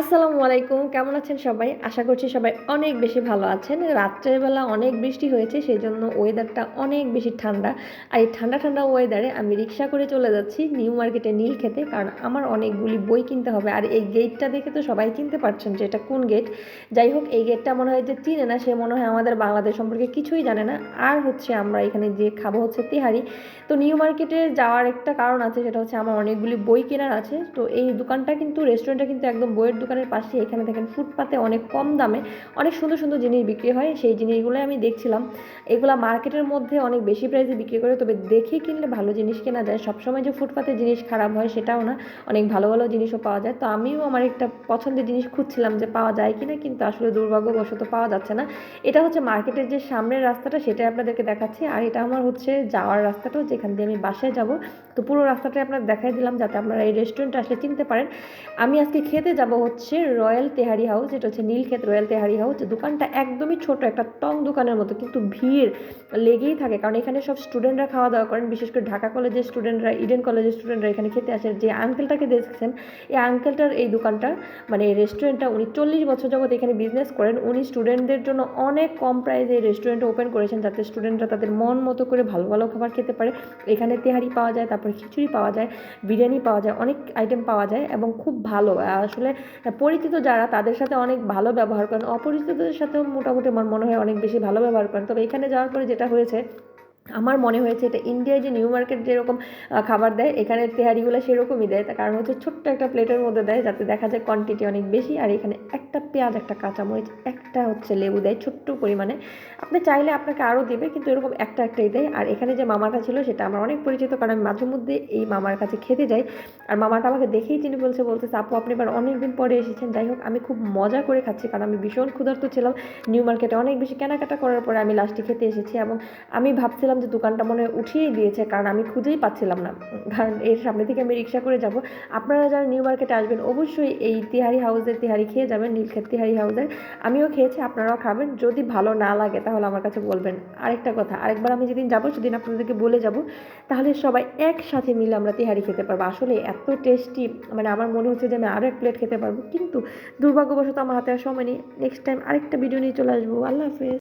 আসসালামু আলাইকুম, কেমন আছেন সবাই? আশা করছি সবাই অনেক বেশি ভালো আছেন। রাত্রের বেলা অনেক বৃষ্টি হয়েছে, সেজন্য ওয়েদারটা অনেক বেশি ঠান্ডা। আর এই ঠান্ডা ঠান্ডা ওয়েদারে আমি রিক্সা করে চলে যাচ্ছি নিউ মার্কেটে নীলক্ষেতে, কারণ আমার অনেকগুলি বই কিনতে হবে। আর এই গেটটা দেখে তো সবাই চিনতে পারছেন যে এটা কোন গেট। যাই হোক, এই গেটটা মনে হয় যে চিনে না, সে মনে হয় আমাদের বাংলাদেশ সম্পর্কে কিছুই জানে না। আর হচ্ছে আমরা এখানে যে খাবো হচ্ছে তেহারি। তো নিউ মার্কেটে যাওয়ার একটা কারণ আছে, সেটা হচ্ছে আমার অনেকগুলি বই কেনার আছে। তো এই দোকানটা কিন্তু, রেস্টুরেন্টটা কিন্তু একদম বইয়ের দোকানের পাশে। এখানে দেখেন ফুটপাতে অনেক কম দামে অনেক সুন্দর সুন্দর জিনিস বিক্রি হয়, সেই জিনিসগুলো আমি দেখছিলাম। এগুলা মার্কেটের মধ্যে অনেক বেশি প্রাইসে বিক্রি করে, তবে দেখে কিনলে ভালো জিনিস কেনা যায়। সবসময় যে ফুটপাতে জিনিস খারাপ হয় সেটাও না, অনেক ভালো ভালো জিনিসও পাওয়া যায়। তো আমিও আমার একটা পছন্দের জিনিস খুঁজছিলাম যে পাওয়া যায় কিনা, কিন্তু আসলে দুর্ভাগ্যবশত পাওয়া যাচ্ছে না। এটা হচ্ছে মার্কেটের যে সামনের রাস্তাটা, সেটাই আপনাদেরকে দেখাচ্ছি। আর এটা আমার হচ্ছে যাওয়ার রাস্তাটাও, যেখান দিয়ে আমি বাসায় যাব। তো পুরো রাস্তাটাই আপনার দেখাই দিলাম, যাতে আপনারা এই রেস্টুরেন্টে আসলে চিনতে পারেন। আমি আজকে খেতে যাব হচ্ছে রয়্যাল তেহারি হাউস, যেটা হচ্ছে নীলক্ষেত রয়্যাল তেহারি হাউস। দোকানটা একদমই ছোট, একটা টং দোকানের মতো, কিন্তু ভিড় লেগেই থাকে, কারণ এখানে সব স্টুডেন্টরা খাওয়া দাওয়া করেন। বিশেষ করে ঢাকা কলেজের স্টুডেন্টরা, ইডেন কলেজের স্টুডেন্টরা এখানে খেতে আসে। যে আঙ্কেলটাকে দেখছেন, এই আঙ্কেলটার এই দোকানটা, মানে এই রেস্টুরেন্টটা, উনি 40 বছর যাবত এখানে বিজনেস করেন। উনি স্টুডেন্টদের জন্য অনেক কম প্রাইসে এই রেস্টুরেন্টটা ওপেন করেছেন, যাতে স্টুডেন্টরা তাদের মন মতো করে ভালো ভালো খাবার খেতে পারে। এখানে তেহারি পাওয়া যায়, তারপরে খিচুড়ি পাওয়া যায়, বিরিয়ানি পাওয়া যায়, অনেক আইটেম পাওয়া যায় এবং খুব ভালো। আসলে পরিচিত যারা, তাদের সাথে অনেক ভালো ব্যবহার করেন, অপরিচিতদের সাথেও মোটামুটি আমার মনে হয় অনেক বেশি ভালো ব্যবহার করেন। তবে এখানে যাওয়ার পরে যেটা হয়েছে, আমার মনে হয়েছে এটা ইন্ডিয়ায় যে নিউ মার্কেট যেরকম খাবার দেয়, এখানের তেহারিগুলো সেরকমই দেয়। তার কারণ হচ্ছে ছোট্ট একটা প্লেটের মধ্যে দেয়, যাতে দেখা যায় কোয়ান্টিটি অনেক বেশি। আর এখানে একটা পেঁয়াজ, একটা কাঁচামরিচ, একটা হচ্ছে লেবু দেয় ছোট্ট পরিমাণে। আপনি চাইলে আপনাকে আরও দেবে, কিন্তু এরকম একটা একটাই দেয়। আর এখানে যে মামাটা ছিল, সেটা আমার অনেক পরিচিত, কারণ আমি মাঝে মধ্যে এই মামার কাছে খেতে যাই। আর মামাটা আমাকে দেখেই চিনি বলতেছে, আপু আপনি এবার অনেক দিন পরে এসেছেন। যাই হোক, আমি খুব মজা করে খাচ্ছি, কারণ আমি ভীষণ ক্ষুধার্ত ছিলাম। নিউ মার্কেটে অনেক বেশি কেনাকাটা করার পরে আমি লাস্টে খেতে এসেছি, এবং আমি ভাবছিলাম যে দোকানটা মনে হয় উঠিয়েই দিয়েছে, কারণ আমি খুঁজেই পাচ্ছিলাম না। কারণ এর সামনে থেকে আমি রিক্সা করে যাব। আপনারা যারা নিউ মার্কেটে আসবেন, অবশ্যই এই তিহারি হাউসের তিহারি খেয়ে যাবেন, নীলক্ষেত তিহারি হাউসের। আমিও খেয়েছি, আপনারাও খাবেন। যদি ভালো না লাগে তাহলে আমার কাছে বলবেন। আরেকটা কথা, আরেকবার আমি যেদিন যাবো সেদিন আপনাদেরকে বলে যাব, তাহলে সবাই একসাথে মিলে আমরা তিহারি খেতে পারবো। আসলে এত টেস্টি, মানে আমার মনে হচ্ছে যে আমি আরও এক প্লেট খেতে পারবো, কিন্তু দুর্ভাগ্যবশত আমার হাতে আর সময় নেই। নেক্সট টাইম আরেকটা ভিডিও নিয়ে চলে আসবো। আল্লাহ হাফেজ।